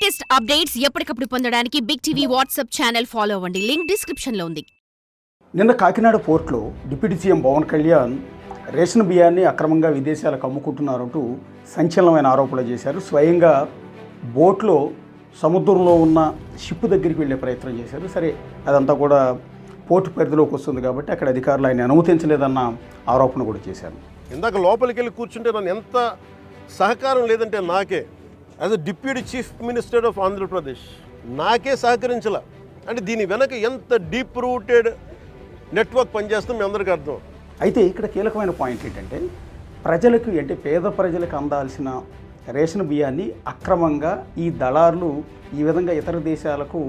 Latest updates ఎప్పటికప్పుడు పొందడానికి big TV WhatsApp channel follow అవ్వండి. లింక్ డిస్క్రిప్షన్ లో ఉంది. నిన్న కాకినాడ పోర్టులో deputy CM Pawan Kalyan ration బియ్యాన్ని అక్రమంగా విదేశాలకు అమ్ముకుంటున్నారంటూ సంచలనమైన ఆరోపణలు చేశారు. స్వయంగా బోట్లో సముద్రంలో ఉన్న షిప్ దగ్గరికి వెళ్ళే ప్రయత్నం చేశారు. సరే, అదంతా కూడా పోర్టు పరిధిలోకి వస్తుంది కాబట్టి అక్కడ అధికారులు ఆయన అనుమతించలేదన్న ఆరోపణ కూడా చేశారు. ఇందాక లోపలికి వెళ్ళి కూర్చుంటే నన్ను ఎంత సహకారం లేదంటే నాకే as a deputy chief minister of Andhra Pradesh నాకే సహకరించాల అంటే దీని వెనక ఎంత డీప్ రూటెడ్ నెట్వర్క్ పనిచేస్తుందో మీ అందరికీ అర్థం. అయితే ఇక్కడ కీలకమైన పాయింట్ ఏంటంటే ప్రజలకు అంటే పేద ప్రజలకు అందాల్సిన రేషన్ బియ్యాన్ని అక్రమంగా ఈ దళారులు ఈ విధంగా ఇతర దేశాలకు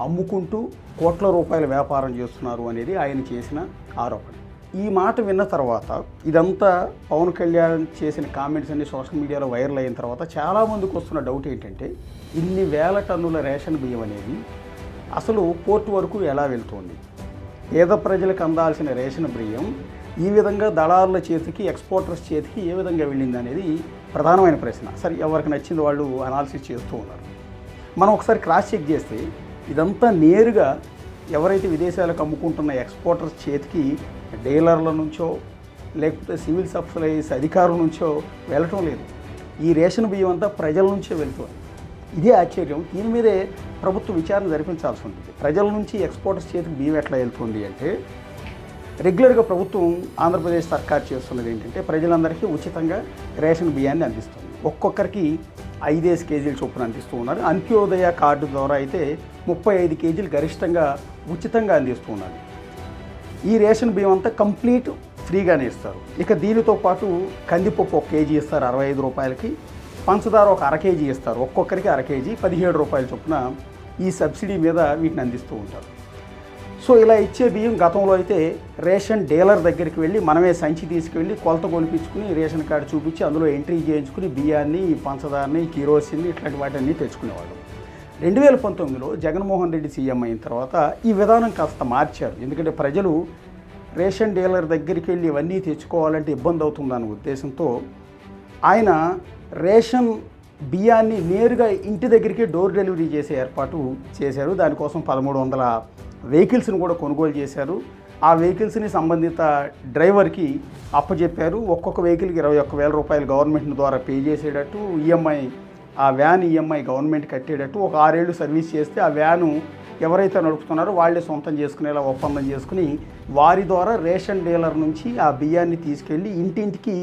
అమ్ముకుంటూ కోట్ల రూపాయల వ్యాపారం చేస్తున్నారు అనేది ఆయన చేసిన ఆరోపణ. ఈ మాట విన్న తర్వాత ఇదంతా పవన్ కళ్యాణ్ చేసిన కామెంట్స్ అన్ని సోషల్ మీడియాలో వైరల్ అయిన తర్వాత చాలామందికి వస్తున్న డౌట్ ఏంటంటే ఇన్ని వేల టన్నుల రేషన్ బియ్యం అనేది అసలు పోర్టు వరకు ఎలా వెళ్తుంది, పేద ప్రజలకు అందాల్సిన రేషన్ బియ్యం ఈ విధంగా దళారుల చేతికి ఎక్స్పోర్టర్స్ చేతికి ఏ విధంగా వెళ్ళింది అనేది ప్రధానమైన ప్రశ్న. సరే, ఎవరికి నచ్చింది వాళ్ళు అనాలిసిస్ చేస్తూ ఉన్నారు. మనం ఒకసారి క్రాస్ చెక్ చేస్తే ఇదంతా నేరుగా ఎవరైతే విదేశాలకు అమ్ముకుంటున్న ఎక్స్పోర్టర్స్ చేతికి డీలర్ల నుంచో లేకపోతే సివిల్ సప్లైస్ అధికారుల నుంచో వెళ్ళటం లేదు. ఈ రేషన్ బియ్యం అంతా ప్రజల నుంచే వెళ్తుంది. ఇదే ఆశ్చర్యం. దీని మీదే ప్రభుత్వం విచారణ జరిపించాల్సి ఉంటుంది. ప్రజల నుంచి ఎక్స్పోర్టర్స్ చేతికి బియ్యం ఎట్లా వెళ్తుంది అంటే రెగ్యులర్గా ప్రభుత్వం ఆంధ్రప్రదేశ్ సర్కార్ చేస్తున్నది ఏంటంటే ప్రజలందరికీ ఉచితంగా రేషన్ బియ్యాన్ని అందిస్తుంది. ఒక్కొక్కరికి 5 కేజీల చొప్పున అందిస్తూ ఉన్నారు. అంత్యోదయ కార్డు ద్వారా అయితే 35 కేజీలు గరిష్టంగా ఉచితంగా అందిస్తూ ఉన్నారు. ఈ రేషన్ బియ్యం అంతా కంప్లీట్ ఫ్రీగానే ఇస్తారు. ఇక దీనితో పాటు కందిపప్పు 1 కేజీ ఇస్తారు 65 రూపాయలకి, పంచదార ఒక 1/2 కేజీ ఇస్తారు. ఒక్కొక్కరికి 1/2 కేజీ 17 రూపాయల చొప్పున ఈ సబ్సిడీ మీద వీటిని అందిస్తూ ఉంటారు. సో ఇలా ఇచ్చే బియ్యం గతంలో అయితే రేషన్ డీలర్ దగ్గరికి వెళ్ళి మనమే సంచి తీసుకువెళ్ళి కొలత కొనిపించుకుని రేషన్ కార్డు చూపించి అందులో ఎంట్రీ చేయించుకుని బియ్యాన్ని, పంచదారని, కిరోసిన్ని ఇట్లాంటి వాటిని తెచ్చుకునేవాళ్ళు. 2019లో జగన్మోహన్ రెడ్డి సీఎం అయిన తర్వాత ఈ విధానం కాస్త మార్చారు. ఎందుకంటే ప్రజలు రేషన్ డీలర్ దగ్గరికి వెళ్ళి ఇవన్నీ తెచ్చుకోవాలంటే ఇబ్బంది అవుతుందన్న ఉద్దేశంతో ఆయన రేషన్ బియ్యాన్ని నేరుగా ఇంటి దగ్గరికి డోర్ డెలివరీ చేసే ఏర్పాటు చేశారు. దానికోసం 1300 వెహికల్స్ని కూడా కొనుగోలు చేశారు. ఆ వెహికల్స్ని సంబంధిత డ్రైవర్కి అప్పచెప్పారు. ఒక్కొక్క వెహికల్కి 21,000 రూపాయలు గవర్నమెంట్ ద్వారా పే చేసేటట్టు, ఆ వ్యాన్ ఈఎంఐ గవర్నమెంట్ కట్టేటట్టు, ఒక 6 ఏళ్ళు సర్వీస్ చేస్తే ఆ వ్యాను ఎవరైతే నడుపుతున్నారో వాళ్ళే సొంతం చేసుకునేలా ఒప్పందం చేసుకుని వారి ద్వారా రేషన్ డీలర్ నుంచి ఆ బియ్యాన్ని తీసుకెళ్ళి ఇంటింటికి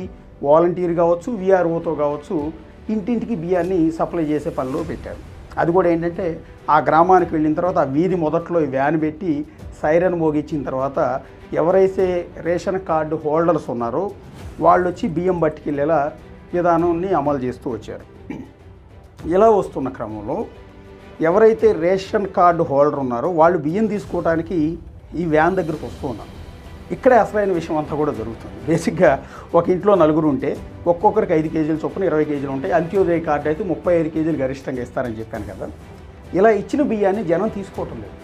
వాలంటీర్ కావచ్చు, విఆర్ఓతో కావచ్చు ఇంటింటికి బియ్యాన్ని సప్లై చేసే పనిలో పెట్టారు. అది కూడా ఏంటంటే ఆ గ్రామానికి వెళ్ళిన తర్వాత ఆ వీధి మొదట్లో ఈ వ్యాన్ పెట్టి సైరన్ మోగించిన తర్వాత ఎవరైతే రేషన్ కార్డు హోల్డర్స్ ఉన్నారో వాళ్ళు వచ్చి బియ్యం పట్టుకెళ్ళేలా విధానాన్ని అమలు చేస్తూ వచ్చారు. ఇలా వస్తున్న క్రమంలో ఎవరైతే రేషన్ కార్డు హోల్డర్ ఉన్నారో వాళ్ళు బియ్యం తీసుకోవడానికి ఈ వ్యాన్ దగ్గరకు వస్తూ ఉన్నారు. ఇక్కడే అసలైన విషయం అంతా కూడా జరుగుతుంది. బేసిక్గా ఒక ఇంట్లో 4 ఉంటే ఒక్కొక్కరికి 5 కేజీల చొప్పున 20 కేజీలు ఉంటాయి. అంత్యోదయ కార్డు అయితే 35 కేజీలు గరిష్టంగా ఇస్తారని చెప్పాను కదా. ఇలా ఇచ్చిన బియ్యాన్ని జనం తీసుకోవటం లేదు.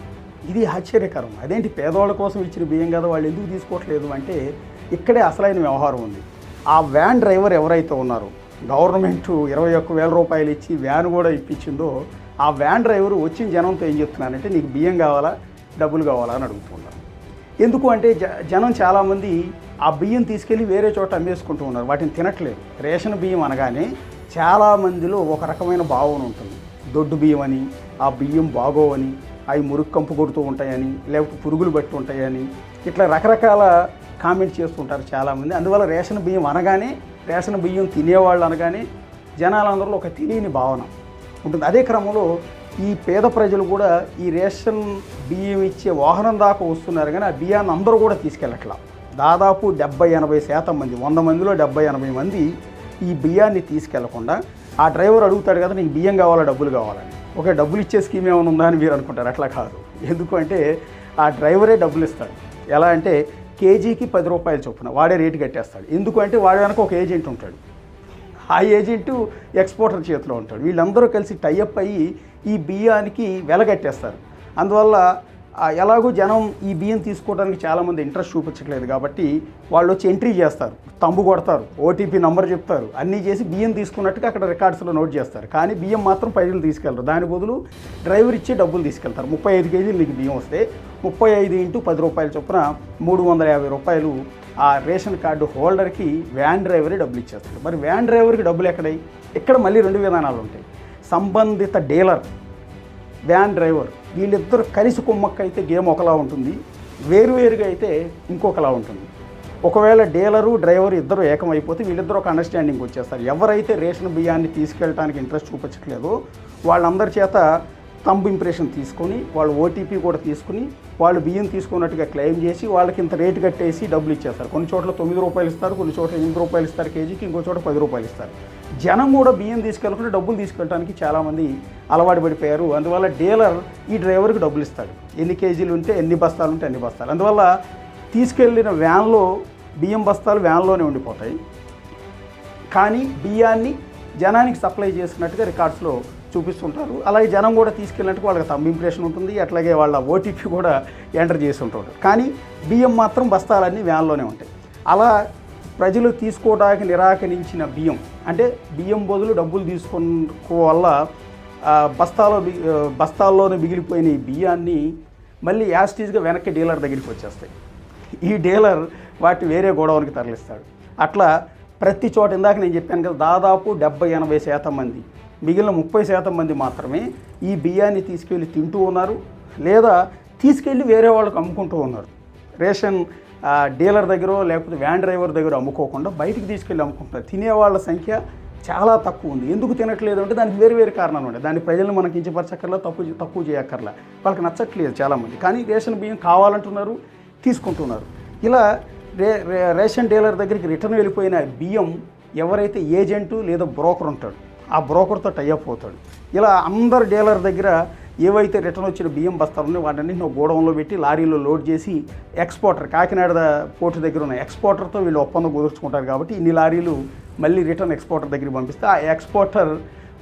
ఇది ఆశ్చర్యకరం. అదేంటి, పేదవాళ్ళ కోసం ఇచ్చిన బియ్యం కదా వాళ్ళు ఎందుకు తీసుకోవట్లేదు అంటే ఇక్కడే అసలైన వ్యవహారం ఉంది. ఆ వ్యాన్ డ్రైవర్ ఎవరైతే ఉన్నారో గవర్నమెంట్ 21,000 రూపాయలు ఇచ్చి వ్యాన్ కూడా ఇప్పించిందో ఆ వ్యాన్ డ్రైవరు వచ్చిన జనంతో ఏం చెప్తున్నారంటే నీకు బియ్యం కావాలా, డబ్బులు కావాలా అని అడుగుతున్నారు. ఎందుకు అంటే జనం చాలామంది ఆ బియ్యం తీసుకెళ్ళి వేరే చోట అమ్మేసుకుంటూ ఉన్నారు, వాటిని తినట్లేదు. రేషన్ బియ్యం అనగానే చాలామందిలో ఒక రకమైన భావన ఉంటుంది. దొడ్డు బియ్యం అని, ఆ బియ్యం బాగోవని, అవి మురుగు కంపు కొడుతూ ఉంటాయని, లేకపోతే పురుగులు బట్టి ఉంటాయని, ఇట్లా రకరకాల కామెంట్స్ చేస్తుంటారు చాలామంది. అందువల్ల రేషన్ బియ్యం అనగానే, రేషన్ బియ్యం తినేవాళ్ళు అనగానే జనాలందరిలో ఒక తెలియని భావన ఉంటుంది. అదే క్రమంలో ఈ పేద ప్రజలు కూడా ఈ రేషన్ బియ్యం ఇచ్చే వాహనం దాకా వస్తున్నారు, కానీ ఆ బియ్యాన్ని అందరూ కూడా తీసుకెళ్ళట్లా. దాదాపు 70-80% మంది, 100 మందిలో 70-80 మంది ఈ బియ్యాన్ని తీసుకెళ్లకుండా ఆ డ్రైవర్ అడుగుతాడు కదా నీకు బియ్యం కావాలా, డబ్బులు కావాలని. ఓకే, డబ్బులు ఇచ్చే స్కీమ్ ఏమైనా ఉందా అని మీరు అనుకుంటారు. అట్లా కాదు. ఎందుకు అంటే ఆ డ్రైవరే డబ్బులు ఇస్తాడు. ఎలా అంటే కేజీకి 10 రూపాయల చొప్పున వాడే రేటు కట్టేస్తాడు. ఎందుకు అంటే వాడి వెనక ఒక ఏజెంట్ ఉంటాడు. ఆ ఏజెంటు ఎక్స్పోర్టర్ చేతిలో ఉంటాడు. వీళ్ళందరూ కలిసి టైఅప్ అయ్యి ఈ బియ్యానికి వెల కట్టేస్తారు. అందువల్ల ఎలాగో జనం ఈ బియ్యం తీసుకోవడానికి చాలామంది ఇంట్రెస్ట్ చూపించట్లేదు కాబట్టి వాళ్ళు వచ్చి ఎంట్రీ చేస్తారు, తంబు కొడతారు, ఓటీపీ నంబర్ చెప్తారు, అన్నీ చేసి బియ్యం తీసుకున్నట్టుగా అక్కడ రికార్డ్స్లో నోట్ చేస్తారు. కానీ బియ్యం మాత్రం ప్రజలు తీసుకెళ్తారు. దాని బదులు డ్రైవర్ ఇచ్చే డబ్బులు తీసుకెళ్తారు. 35 కేజీలు నీకు బియ్యం వస్తే 35 × 10 రూపాయల చొప్పున 350 రూపాయలు ఆ రేషన్ కార్డు హోల్డర్కి వ్యాన్ డ్రైవరే డబ్బులు ఇచ్చేస్తారు. మరి వ్యాన్ డ్రైవర్కి డబ్బులు ఎక్కడై? ఇక్కడ మళ్ళీ 2 విధానాలు ఉంటాయి. సంబంధిత డీలర్, వ్యాన్ డ్రైవర్ వీళ్ళిద్దరు కలిసి కుమ్మక్కైతే గేమ్ ఒకలా ఉంటుంది, వేరువేరుగా అయితే ఇంకొకలా ఉంటుంది. ఒకవేళ డీలరు డ్రైవరు ఇద్దరు ఏకమైపోతే వీళ్ళిద్దరూ ఒక అండర్స్టాండింగ్ వచ్చేస్తారు. ఎవరైతే రేషన్ బియ్యాన్ని తీసుకెళ్ళడానికి ఇంట్రెస్ట్ చూపించట్లేదో వాళ్ళందరి చేత తంబ్ ఇంప్రెషన్ తీసుకొని వాళ్ళు ఓటీపీ కూడా తీసుకుని వాళ్ళు బియ్యం తీసుకున్నట్టుగా క్లెయిమ్ చేసి వాళ్ళకి ఇంత రేటు కట్టేసి డబ్బులు ఇచ్చేస్తారు. కొన్ని చోట్ల 9 రూపాయలు ఇస్తారు, కొన్ని చోట్ల 8 రూపాయలు ఇస్తారు కేజీకి, ఇంకో చోట 10 రూపాయలు ఇస్తారు. జనం కూడా బియ్యం తీసుకెళ్ళకుండా డబ్బులు తీసుకెళ్ళడానికి చాలామంది అలవాటు పడిపోయారు. అందువల్ల డీలర్ ఈ డ్రైవర్కి డబ్బులు ఇస్తాడు. ఎన్ని కేజీలు ఉంటే ఎన్ని బస్తాలు ఉంటే అన్ని బస్తాలు. అందువల్ల తీసుకెళ్ళిన వ్యాన్లో బియ్యం బస్తాలు వ్యాన్లోనే ఉండిపోతాయి, కానీ బియ్యాన్ని జనానికి సప్లై చేసినట్టుగా రికార్డ్స్లో చూపిస్తుంటారు. అలాగే జనం కూడా తీసుకెళ్ళినట్టు వాళ్ళకి తంబ్ ఇంప్రెషన్ ఉంటుంది, అట్లాగే వాళ్ళ ఓటీపీ కూడా ఎంటర్ చేసి ఉంటారు. కానీ బియ్యం మాత్రం బస్తాలన్నీ వ్యాన్లోనే ఉంటాయి. అలా ప్రజలు తీసుకోవడానికి నిరాకరించిన బియ్యం, అంటే బియ్యం బదులు డబ్బులు తీసుకో వల్ల బస్తాల్లోనే మిగిలిపోయిన ఈ బియ్యాన్ని మళ్ళీ యాస్టీజ్గా వెనక్కి డీలర్ దగ్గరికి వచ్చేస్తాయి. ఈ డీలర్ వాటి వేరే గోడౌన్కి తరలిస్తాడు. అట్లా ప్రతి చోట ఇందాక నేను చెప్పాను కదా, దాదాపు 70-80% మంది, మిగిలిన 30% మంది మాత్రమే ఈ బియ్యాన్ని తీసుకెళ్ళి తింటూ ఉన్నారు, లేదా తీసుకెళ్ళి వేరే వాళ్ళకి అమ్ముకుంటూ ఉన్నారు. రేషన్ డీలర్ దగ్గర లేకపోతే వ్యాన్ డ్రైవర్ దగ్గర అమ్ముకోకుండా బయటికి తీసుకెళ్ళి అమ్ముకుంటున్నారు. తినేవాళ్ళ సంఖ్య చాలా తక్కువ ఉంది. ఎందుకు తినట్లేదు అంటే దానికి వేరు వేరు కారణాలు ఉన్నాయి. దాని ప్రజలను మనం కించపరచక్కర్లా, తక్కువ చేయక్కర్లా, వాళ్ళకి నచ్చట్లేదు చాలామంది. కానీ రేషన్ బియ్యం కావాలంటున్నారు, తీసుకుంటున్నారు. ఇలా రేషన్ డీలర్ దగ్గరికి రిటర్న్ వెళ్ళిపోయిన బియ్యం ఎవరైతే ఏజెంటు లేదా బ్రోకర్ ఉంటాడు ఆ బ్రోకర్తో టైఅప్ అవుతాడు. ఇలా అందరు డీలర్ దగ్గర ఏవైతే రిటర్న్ వచ్చిన బియ్యం బస్తాలు ఉన్నాయో వాటన్నింటిని గోడౌన్లో పెట్టి లారీలో లోడ్ చేసి ఎక్స్పోర్టర్, కాకినాడ పోర్టు దగ్గర ఉన్న ఎక్స్పోర్టర్తో వీళ్ళు ఒప్పందం కుదుర్చుకుంటారు. కాబట్టి ఇన్ని లారీలు మళ్ళీ రిటర్న్ ఎక్స్పోర్టర్ దగ్గరికి పంపిస్తే ఆ ఎక్స్పోర్టర్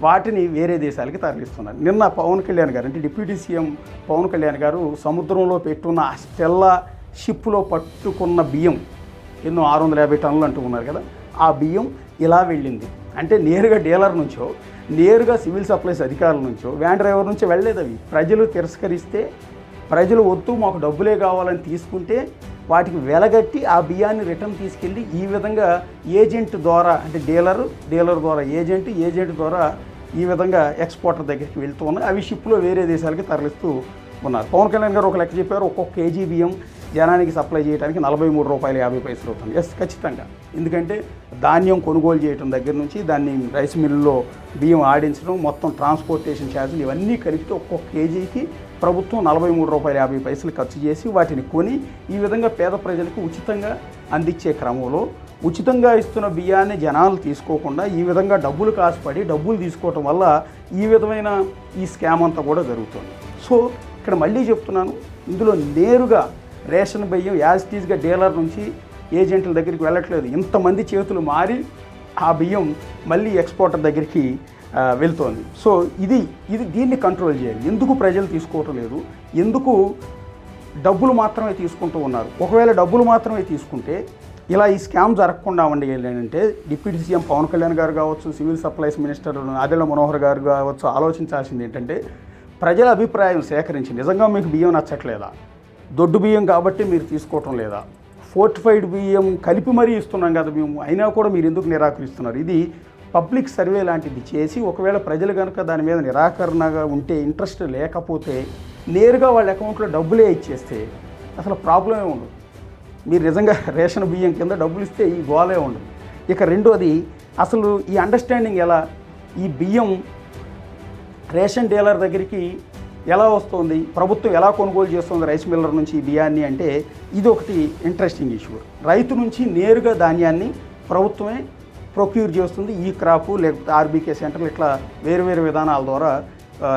వాటిని వేరే దేశాలకి తరలిస్తున్నారు. నిన్న పవన్ కళ్యాణ్ గారు, అంటే డిప్యూటీ సీఎం పవన్ కళ్యాణ్ గారు సముద్రంలో పెట్టున్న ఆ స్టెల్లా షిప్లో పట్టుకున్న బియ్యం ఎన్నో 650 టన్నులు అంటూ ఉన్నారు కదా, ఆ బియ్యం ఇలా వెళ్ళింది. అంటే నేరుగా డీలర్ నుంచో, నేరుగా సివిల్ సప్లైస్ అధికారుల నుంచో, వ్యాన్ డ్రైవర్ నుంచో వెళ్ళలేదు. అవి ప్రజలు తిరస్కరిస్తే, ప్రజలు వద్దు మాకు డబ్బులే కావాలని తీసుకుంటే వాటికి వెలగట్టి ఆ బియ్యాన్ని రిటర్న్ తీసుకెళ్ళి ఈ విధంగా ఏజెంట్ ద్వారా, అంటే డీలర్ ద్వారా ఏజెంట్ ద్వారా ఈ విధంగా ఎక్స్పోర్టర్ దగ్గరికి వెళ్తూ ఉన్నాయి. అవి షిప్లో వేరే దేశాలకి తరలిస్తూ ఉన్నారు. పవన్ కళ్యాణ్ గారు ఒక లెక్క చెప్పారు, ఒక్కొక్క కేజీ బియ్యం జనానికి సప్లై చేయడానికి 43 రూపాయలు 50 పైసలు అవుతుంది. ఎస్, ఖచ్చితంగా. ఎందుకంటే ధాన్యం కొనుగోలు చేయడం దగ్గర నుంచి దాన్ని రైస్ మిల్లులో బియ్యం ఆడించడం, మొత్తం ట్రాన్స్పోర్టేషన్ ఛార్జీలు ఇవన్నీ కలిపితే ఒక్కొక్క కేజీకి ప్రభుత్వం 43 రూపాయలు 50 పైసలు ఖర్చు చేసి వాటిని కొని ఈ విధంగా పేద ప్రజలకు ఉచితంగా అందించే క్రమంలో ఉచితంగా ఇస్తున్న బియ్యాన్ని జనాలు తీసుకోకుండా ఈ విధంగా డబ్బులు కాసుపడి డబ్బులు తీసుకోవటం వల్ల ఈ విధమైన ఈ స్కామ్ అంతా కూడా జరుగుతుంది. సో ఇక్కడ మళ్ళీ చెప్తున్నాను, ఇందులో నేరుగా రేషన్ బియ్యం యాజిటీస్గా డీలర్ నుంచి ఏజెంట్ల దగ్గరికి వెళ్ళట్లేదు. ఇంతమంది చేతులు మారి ఆ బియ్యం మళ్ళీ ఎక్స్పోర్టర్ దగ్గరికి వెళ్తోంది. సో దీన్ని కంట్రోల్ చేయాలి. ఎందుకు ప్రజలు తీసుకోవటం లేదు, ఎందుకు డబ్బులు మాత్రమే తీసుకుంటూ ఉన్నారు? ఒకవేళ డబ్బులు మాత్రమే తీసుకుంటే ఇలా ఈ స్కామ్ జరగకుండా ఉండేంటే డిప్యూటీ సీఎం పవన్ కళ్యాణ్ గారు కావచ్చు, సివిల్ సప్లైస్ మినిస్టర్ ఆదిల మనోహర్ గారు కావచ్చు, ఆలోచించాల్సింది ఏంటంటే ప్రజల అభిప్రాయం సేకరించి నిజంగా మీకు బియ్యం నచ్చట్లేదా, దొడ్డు బియ్యం కాబట్టి మీరు తీసుకోవటం లేదా, ఫోర్టిఫైడ్ బియ్యం కలిపి మరీ ఇస్తున్నాం కదా మేము, అయినా కూడా మీరు ఎందుకు నిరాకరిస్తున్నారు? ఇది పబ్లిక్ సర్వే లాంటిది చేసి ఒకవేళ ప్రజలు కనుక దాని మీద నిరాకరణగా ఉంటే, ఇంట్రెస్ట్ లేకపోతే నేరుగా వాళ్ళ అకౌంట్లో డబ్బులే ఇచ్చేస్తే అసలు ప్రాబ్లమే ఉండదు. మీరు నిజంగా రేషన్ బియ్యం కింద డబ్బులు ఇస్తే ఈ గోలే ఉండదు. ఇక రెండోది, అసలు ఈ అండర్స్టాండింగ్ ఎలా, ఈ బియ్యం రేషన్ డీలర్ దగ్గరికి ఎలా వస్తుంది, ప్రభుత్వం ఎలా కొనుగోలు చేస్తుంది రైస్ మిల్లర్ నుంచి ఈ బియ్యాన్ని అంటే ఇది ఒకటి ఇంట్రెస్టింగ్ ఇష్యూ. రైతు నుంచి నేరుగా ధాన్యాన్ని ప్రభుత్వమే ప్రొక్యూర్ చేస్తుంది. ఈ క్రాపు లేకపోతే ఆర్బీకే సెంటర్లు ఇట్లా వేరు విధానాల ద్వారా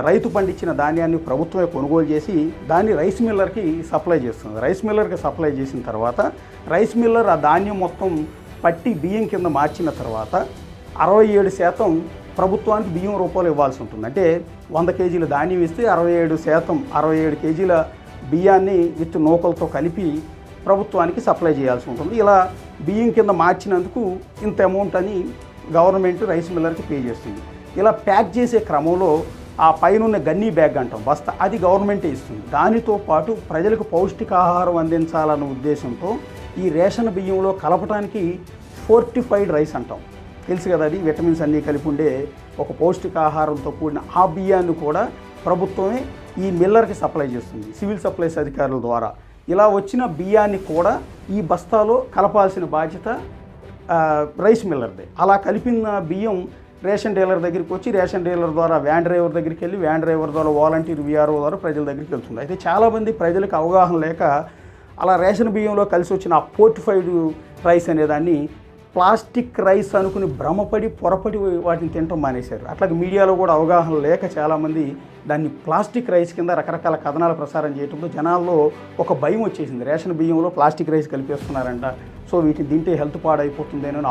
రైతు పండించిన ధాన్యాన్ని ప్రభుత్వమే కొనుగోలు చేసి దాన్ని రైస్ మిల్లర్కి సప్లై చేస్తుంది. రైస్ మిల్లర్కి సప్లై చేసిన తర్వాత రైస్ మిల్లర్ ఆ ధాన్యం మొత్తం పట్టి బియ్యం కింద మార్చిన తర్వాత 67% ప్రభుత్వానికి బియ్యం రూపాయలు ఇవ్వాల్సి ఉంటుంది. అంటే 100 కేజీల ధాన్యం ఇస్తే 67 కేజీల బియ్యాన్ని విత్ నూకలతో కలిపి ప్రభుత్వానికి సప్లై చేయాల్సి ఉంటుంది. ఇలా బియ్యం కింద మార్చినందుకు ఇంత అమౌంట్ అని గవర్నమెంట్ రైస్ మిల్లర్కి పే చేస్తుంది. ఇలా ప్యాక్ చేసే క్రమంలో ఆ పైన గన్నీ బ్యాగ్ అంటాం బస్తా, అది గవర్నమెంటే ఇస్తుంది. దానితో పాటు ప్రజలకు పౌష్టికాహారం అందించాలన్న ఉద్దేశంతో ఈ రేషన్ బియ్యంలో కలపడానికి ఫోర్టిఫైడ్ రైస్ అంటాం, తెలుసు కదా, అది విటమిన్స్ అన్నీ కలిపి ఉండే ఒక పౌష్టికాహారంతో కూడిన ఆ బియ్యాన్ని కూడా ప్రభుత్వమే ఈ మిల్లర్కి సప్లై చేస్తుంది సివిల్ సప్లైస్ అధికారుల ద్వారా. ఇలా వచ్చిన బియ్యాన్ని కూడా ఈ బస్తాలో కలపాల్సిన బాధ్యత రైస్ మిల్లర్దే. అలా కలిపిన బియ్యం రేషన్ డీలర్ దగ్గరికి వచ్చి రేషన్ డీలర్ ద్వారా వ్యాన్ డ్రైవర్ దగ్గరికి వెళ్ళి వ్యాన్ డ్రైవర్ ద్వారా వాలంటీర్ విఆర్ఓ ద్వారా ప్రజల దగ్గరికి వెళ్తుంది. అయితే చాలామంది ప్రజలకు అవగాహన లేక అలా రేషన్ బియ్యంలో కలిసి వచ్చిన ఆ ఫోర్టిఫైడ్ రైస్ అనేదాన్ని ప్లాస్టిక్ రైస్ అనుకుని భ్రమపడి పొరపడి వాటిని తినటం మానేశారు. అట్లాగే మీడియాలో కూడా అవగాహన లేక చాలామంది దాన్ని ప్లాస్టిక్ రైస్ కింద రకరకాల కథనాలు ప్రసారం చేయడంతో జనాల్లో ఒక భయం వచ్చేసింది. రేషన్ బియ్యంలో ప్లాస్టిక్ రైస్ కలిపేస్తున్నారంట, సో వీటిని తింటే హెల్త్ పాడైపోతుంది అని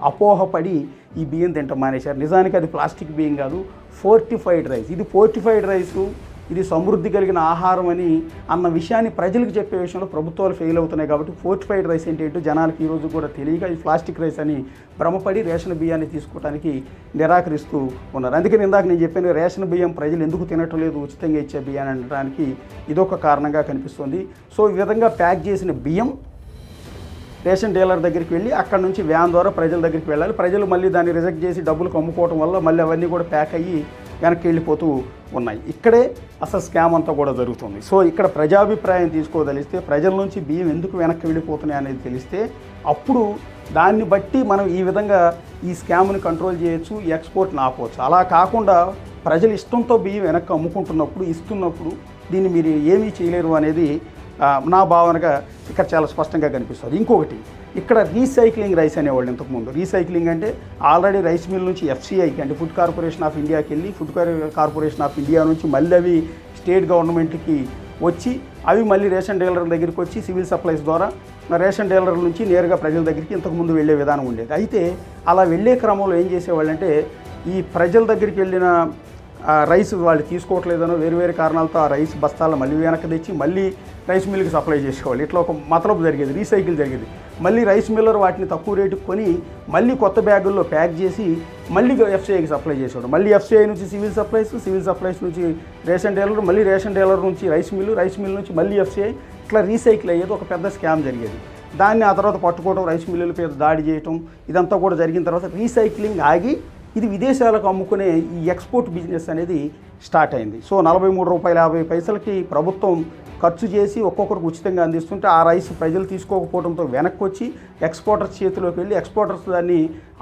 అపోహపడి ఈ బియ్యం తింటాం మానేశారు. నిజానికి అది ప్లాస్టిక్ బియ్యం కాదు, ఫోర్టిఫైడ్ రైస్. ఇది ఫోర్టిఫైడ్ రైసు, ఇది సమృద్ధి కలిగిన ఆహారం అని అన్న విషయాన్ని ప్రజలకు చెప్పే విషయంలో ప్రభుత్వాలు ఫెయిల్ అవుతున్నాయి. కాబట్టి ఫోర్టిఫైడ్ రైస్ ఏంటంటే జనాలకి ఈరోజు కూడా తెలియక ఈ ప్లాస్టిక్ రైస్ అని భ్రమపడి రేషన్ బియ్యాన్ని తీసుకోవడానికి నిరాకరిస్తూ ఉన్నారు. అందుకని ఇందాక నేను చెప్పాను, రేషన్ బియ్యం ప్రజలు ఎందుకు తినటం లేదు, ఉచితంగా ఇచ్చే బియ్యాన్ని అనడానికి ఇదొక కారణంగా కనిపిస్తుంది. సో ఈ విధంగా ప్యాక్ చేసిన బియ్యం రేషన్ డీలర్ దగ్గరికి వెళ్ళి అక్కడ నుంచి వ్యాన్ ద్వారా ప్రజల దగ్గరికి వెళ్ళాలి. ప్రజలు మళ్ళీ దాన్ని రిజెక్ట్ చేసి డబ్బులు అమ్ముకోవడం వల్ల మళ్ళీ అవన్నీ కూడా ప్యాక్ అయ్యి వెనక్కి వెళ్ళిపోతూ ఉన్నాయి. ఇక్కడే అసలు స్కామ్ అంతా కూడా జరుగుతుంది. సో ఇక్కడ ప్రజాభిప్రాయం తీసుకోదలిస్తే, ప్రజల నుంచి బియ్యం ఎందుకు వెనక్కి వెళ్ళిపోతున్నాయి అనేది తెలిస్తే అప్పుడు దాన్ని బట్టి మనం ఈ విధంగా ఈ స్కామ్ని కంట్రోల్ చేయొచ్చు, ఈ ఎక్స్పోర్ట్ని ఆపవచ్చు. అలా కాకుండా ప్రజలు ఇష్టంతో బియ్యం వెనక్కి అమ్ముకుంటున్నప్పుడు, ఇస్తున్నప్పుడు దీన్ని మీరు ఏమీ చేయలేరు అనేది నా భావనగా ఇక్కడ చాలా స్పష్టంగా కనిపిస్తుంది. ఇంకొకటి, ఇక్కడ రీసైక్లింగ్ రైస్ అనేవాళ్ళు ఇంతకుముందు. రీసైక్లింగ్ అంటే ఆల్రెడీ రైస్ మిల్ నుంచి ఎఫ్సిఐకి అంటే ఫుడ్ కార్పొరేషన్ ఆఫ్ ఇండియాకి వెళ్ళి ఫుడ్ కార్పొరేషన్ ఆఫ్ ఇండియా నుంచి మళ్ళీ అవి స్టేట్ గవర్నమెంట్కి వచ్చి అవి మళ్ళీ రేషన్ డీలర్ల దగ్గరికి వచ్చి సివిల్ సప్లైస్ ద్వారా రేషన్ డీలర్ల నుంచి నేరుగా ప్రజల దగ్గరికి ఇంతకుముందు వెళ్ళే విధానం ఉండేది. అయితే అలా వెళ్ళే క్రమంలో ఏం చేసేవాళ్ళంటే ఈ ప్రజల దగ్గరికి వెళ్ళిన రైస్ వాళ్ళు తీసుకోవట్లేదనో వేరు కారణాలతో ఆ రైస్ బస్తాలను మళ్ళీ వెనక్కి తెచ్చి మళ్ళీ రైస్ మిల్కి సప్లై చేసేవాళ్ళు. ఇట్లా ఒక మతలబు జరిగేది, రీసైకిల్ జరిగేది. మళ్ళీ రైస్ మిల్లర్ వాటిని తక్కువ రేటుకు కొని మళ్ళీ కొత్త బ్యాగుల్లో ప్యాక్ చేసి మళ్ళీ ఎఫ్సిఐకి సప్లై చేసేవాడు. మళ్ళీ ఎఫ్సిఐ నుంచి సివిల్ సప్లైస్ నుంచి రేషన్ డీలర్, మళ్ళీ రేషన్ డీలర్ నుంచి రైస్ మిల్ నుంచి మళ్ళీ ఎఫ్సిఐ, ఇట్లా రీసైకిల్ అయ్యేది. ఒక పెద్ద స్కామ్ జరిగేది. దాన్ని ఆ తర్వాత పట్టుకోవడం, రైస్ మిల్లుల మీద దాడి చేయటం, ఇదంతా కూడా జరిగిన తర్వాత రీసైక్లింగ్ ఆగి ఇది విదేశాలకు అమ్ముకునే ఈ ఎక్స్పోర్ట్ బిజినెస్ అనేది స్టార్ట్ అయింది. సో ₹43.50 ప్రభుత్వం ఖర్చు చేసి ఒక్కొక్కరికి ఉచితంగా అందిస్తుంటే ఆ రైస్ ప్రజలు తీసుకోకపోవడంతో వెనక్కి వచ్చి ఎక్స్పోర్టర్స్ చేతిలోకి వెళ్ళి ఎక్స్పోర్టర్స్ దాన్ని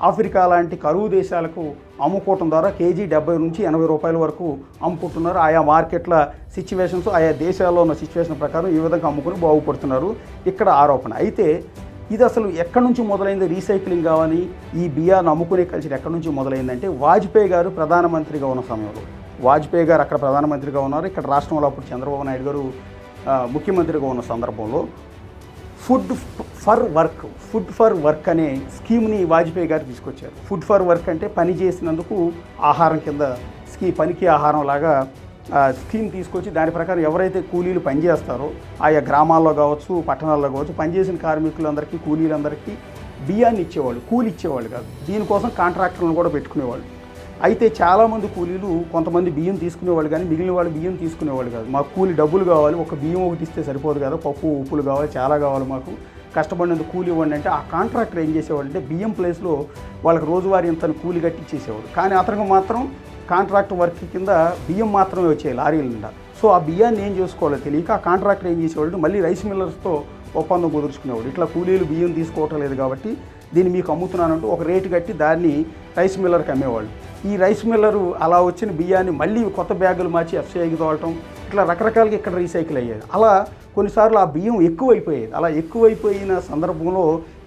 ఆఫ్రికా లాంటి కరువు దేశాలకు అమ్ముకోవడం ద్వారా కేజీ ₹70 నుంచి ₹80 వరకు అమ్ముకుంటున్నారు. ఆయా మార్కెట్ల సిచ్యువేషన్స్, ఆయా దేశాల్లో ఉన్న సిచ్యువేషన్ ప్రకారం ఈ విధంగా అమ్ముకుని బాగుపడుతున్నారు ఇక్కడ ఆరోపణ. అయితే ఇది అసలు ఎక్కడి నుంచి మొదలైంది రీసైక్లింగ్ కావని ఈ బియ్యాన్ని అమ్ముకునే కల్చర్ ఎక్కడి నుంచి మొదలైందంటే వాజ్పేయి గారు ప్రధానమంత్రిగా ఉన్న సమయంలో, వాజ్పేయి గారు అక్కడ ప్రధానమంత్రిగా ఉన్నారు, ఇక్కడ రాష్ట్రంలో అప్పుడు చంద్రబాబు నాయుడు గారు ముఖ్యమంత్రిగా ఉన్న సందర్భంలో ఫుడ్ ఫర్ వర్క్ అనే స్కీమ్ని వాజ్పేయి గారు తీసుకొచ్చారు. ఫుడ్ ఫర్ వర్క్ అంటే పని చేసినందుకు ఆహారం కింద పనికి ఆహారం లాగా స్కీమ్ తీసుకొచ్చి దాని ప్రకారం ఎవరైతే కూలీలు పనిచేస్తారో ఆయా గ్రామాల్లో కావచ్చు, పట్టణాల్లో కావచ్చు, పనిచేసిన కార్మికులందరికీ, కూలీలందరికీ బియ్యాన్ని ఇచ్చేవాళ్ళు, కూలి ఇచ్చేవాళ్ళు కాదు. దీనికోసం కాంట్రాక్టర్లను కూడా పెట్టుకునేవాళ్ళు. అయితే చాలామంది కూలీలు కొంతమంది బియ్యం తీసుకునేవాళ్ళు కానీ మిగిలిన వాళ్ళు బియ్యం తీసుకునేవాళ్ళు కాదు. మాకు కూలి డబ్బులు కావాలి, ఒక బియ్యం ఒకటి ఇస్తే సరిపోదు కదా, పప్పు ఉప్పులు కావాలి, చాలా కావాలి, మాకు కష్టపడినందుకు కూలి ఇవ్వండి అంటే ఆ కాంట్రాక్టర్ ఏం చేసేవాడు అంటే బియ్యం ప్లేస్లో వాళ్ళకి రోజువారీ ఇంత కూలి కట్టించేసేవాడు. కానీ అతనికి మాత్రం కాంట్రాక్ట్ వర్క్ కింద బియ్యం మాత్రమే వచ్చాయి లారీల నిండా. సో ఆ బియ్యాన్ని ఏం చేసుకోవాలో తెలియక ఆ కాంట్రాక్టర్ ఏం చేసేవాడు, మళ్ళీ రైస్ మిల్లర్స్తో ఒప్పందం కుదుర్చుకునేవాడు. ఇట్లా కూలీలు బియ్యం తీసుకోవటం లేదు కాబట్టి దీన్ని మీకు అమ్ముతున్నానంటూ ఒక రేటు కట్టి దాన్ని రైస్ మిల్లర్కి అమ్మేవాళ్ళు. ఈ రైస్ మిల్లరు అలా వచ్చిన బియ్యాన్ని మళ్ళీ కొత్త బ్యాగులు మార్చి ఎఫ్సిఐకి తోలటం, ఇట్లా రకరకాలుగా ఇక్కడ రీసైకిల్ అయ్యేది. అలా కొన్నిసార్లు ఆ బియ్యం ఎక్కువైపోయేది. అలా ఎక్కువైపోయిన సందర్భంలో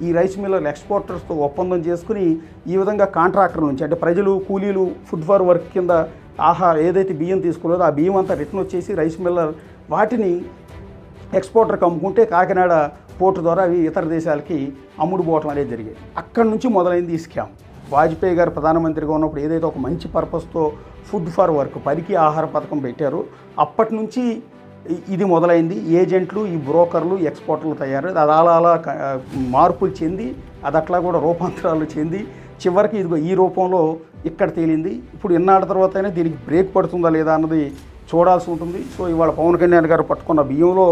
ఈ రైస్ మిల్లర్ ఎక్స్పోర్టర్స్తో ఒప్పందం చేసుకుని ఈ విధంగా కాంట్రాక్టర్ నుంచి అంటే ప్రజలు కూలీలు ఫుడ్ ఫర్ వర్క్ కింద ఏదైతే బియ్యం తీసుకున్నదో ఆ బియ్యం అంతా రిటర్న్ వచ్చేసి రైస్ మిల్లర్ వాటిని ఎక్స్పోర్టర్కి అమ్ముకుంటే కాకినాడ పోర్టు ద్వారా అవి ఇతర దేశాలకి అమ్ముడుపోవటం అనేది జరిగేది. అక్కడి నుంచి మొదలైంది ఈ స్కామ్. వాజ్పేయి గారు ప్రధానమంత్రిగా ఉన్నప్పుడు ఏదైతే ఒక మంచి పర్పస్తో ఫుడ్ ఫర్ వర్క్ పనికి ఆహార పథకం పెట్టారో అప్పటి నుంచి ఇది మొదలైంది. ఏజెంట్లు, ఈ బ్రోకర్లు, ఎక్స్పోర్టర్లు తయారు, అది అలా మార్పులు చెంది అది అట్లా కూడా రూపాంతరాలు చెంది చివరికి ఇదిగో ఈ రూపంలో ఇక్కడ తేలింది. ఇప్పుడు ఇన్నాళ్ళ తర్వాత అయినా దీనికి బ్రేక్ పడుతుందా లేదా అన్నది చూడాల్సి ఉంటుంది. సో ఇవాళ పవన్ కళ్యాణ్ గారు పట్టుకున్న బియ్యంలో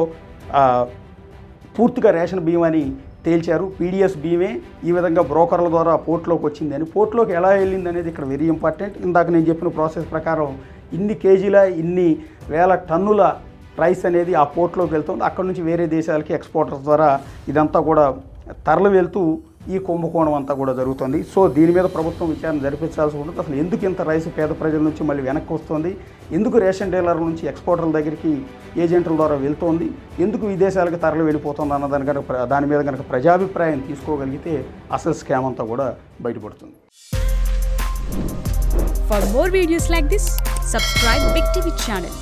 పూర్తిగా రేషన్ బియ్యం అని తేల్చారు. పీడిఎస్ బియ్యమే ఈ విధంగా బ్రోకర్ల ద్వారా పోర్ట్లోకి వచ్చింది అని. పోర్ట్లోకి ఎలా వెళ్ళింది అనేది ఇక్కడ వెరీ ఇంపార్టెంట్. ఇందాక నేను చెప్పిన ప్రాసెస్ ప్రకారం ఇన్ని కేజీల ఇన్ని వేల టన్నుల రైస్ అనేది ఆ పోర్ట్లోకి వెళ్తుంది. అక్కడ నుంచి వేరే దేశాలకి ఎక్స్పోర్టర్స్ ద్వారా ఇదంతా కూడా తరలి వెళ్తూ ఈ కుంభకోణం అంతా కూడా జరుగుతుంది. సో దీని మీద ప్రభుత్వం విచారణ జరిపించాల్సి ఉంటుంది. అసలు ఎందుకు ఇంత రైస్ పేద ప్రజల నుంచి మళ్ళీ వెనక్కి వస్తుంది, ఎందుకు రేషన్ డీలర్ల నుంచి ఎక్స్పోర్టర్ల దగ్గరికి ఏజెంట్ల ద్వారా వెళ్తోంది, ఎందుకు విదేశాలకు తరలి వెళ్ళిపోతుంది అన్న దాని మీద కనుక ప్రజాభిప్రాయం తీసుకోగలిగితే అసలు స్కామ్ అంతా కూడా బయటపడుతుంది. For more videos like this, subscribe Big TV channel.